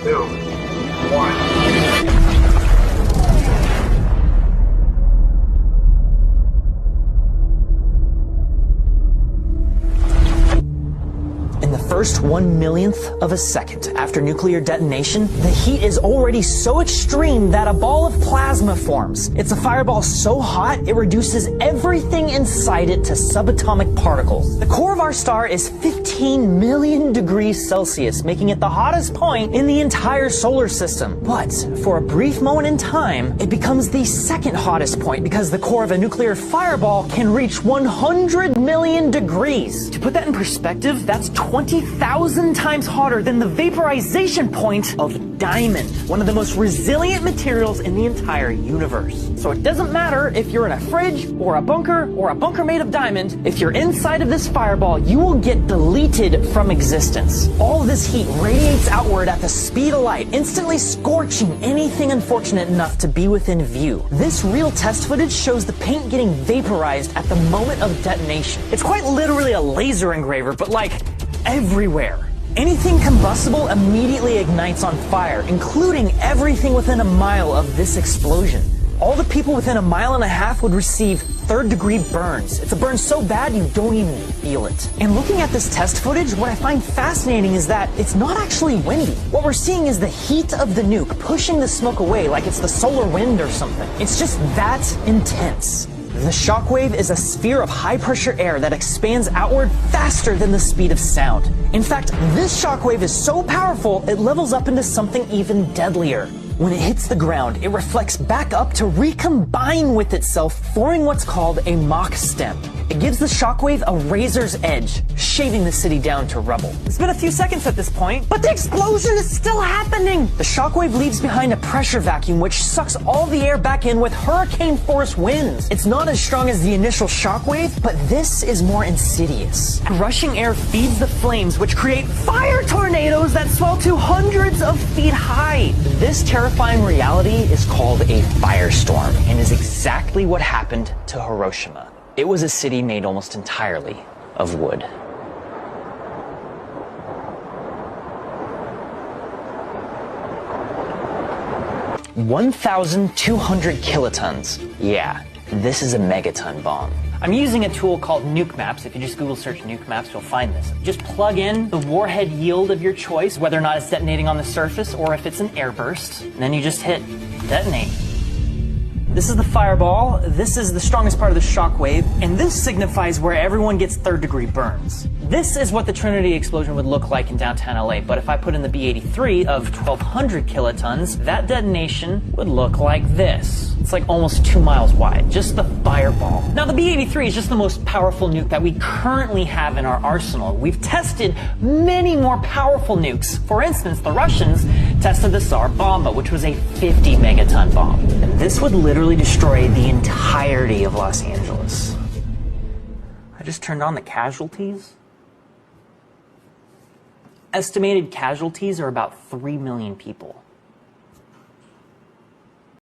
2, 1. First 1/1,000,000th of a second after nuclear detonation, the heat is already so extreme that a ball of plasma forms. It's a fireball so hot it reduces everything inside it to subatomic particles. The core of our star is 15 million degrees Celsius, making it the hottest point in the entire solar system. But for a brief moment in time, it becomes the second hottest point because the core of a nuclear fireball can reach 100 million degrees. To put that in perspective, that's 20,000 times hotter than the vaporization point of diamond, one of the most resilient materials in the entire universe. So it doesn't matter if you're in a fridge or a bunker made of diamond, if you're inside of this fireball, you will get deleted from existence. All of this heat radiates outward at the speed of light, instantly scorching anything unfortunate enough to be within view. This real test footage shows the paint getting vaporized at the moment of detonation. It's quite literally a laser engraver, but like everywhere. Anything combustible immediately ignites on fire, including everything within a mile of this explosion. All the people within a mile and a half would receive third-degree burns. It's a burn so bad you don't even feel it. And looking at this test footage, what I find fascinating is that it's not actually windy. What we're seeing is the heat of the nuke pushing the smoke away like it's the solar wind or something. It's just that intense. The shockwave is a sphere of high-pressure air that expands outward faster than the speed of sound. In fact, this shockwave is so powerful, it levels up into something even deadlier. When it hits the ground, it reflects back up to recombine with itself, forming what's called a Mach stem. It gives the shockwave a razor's edge, shaving the city down to rubble. It's been a few seconds at this point, but the explosion is still happening! The shockwave leaves behind a pressure vacuum which sucks all the air back in with hurricane-force winds. It's not as strong as the initial shockwave, but this is more insidious. Rushing air feeds the flames, which create fire tornadoes that swell to hundreds of feet high. This terrifying reality is called a firestorm and is exactly what happened to Hiroshima. It was a city made almost entirely of wood. (1,200 kilotons. Yeah, this is a megaton bomb. I'm using a tool called Nuke Maps. If you just Google search Nuke Maps, you'll find this. Just plug in the warhead yield of your choice, whether or not it's detonating on the surface or if it's an airburst, and then you just hit detonate. This is the fireball, this is the strongest part of the shockwave, and this signifies where everyone gets third-degree burns. This is what the Trinity explosion would look like in downtown LA, but if I put in the B-83 of 1,200 kilotons, that detonation would look like this. It's like almost 2 miles wide, just the fireball. Now the B-83 is just the most powerful nuke that we currently have in our arsenal. We've tested many more powerful nukes. For instance, the Russians tested the Tsar Bomba, which was a 50 megaton bomb. And this would literally destroy the entirety of Los Angeles. I just turned on the casualties. Estimated casualties are about 3 million people.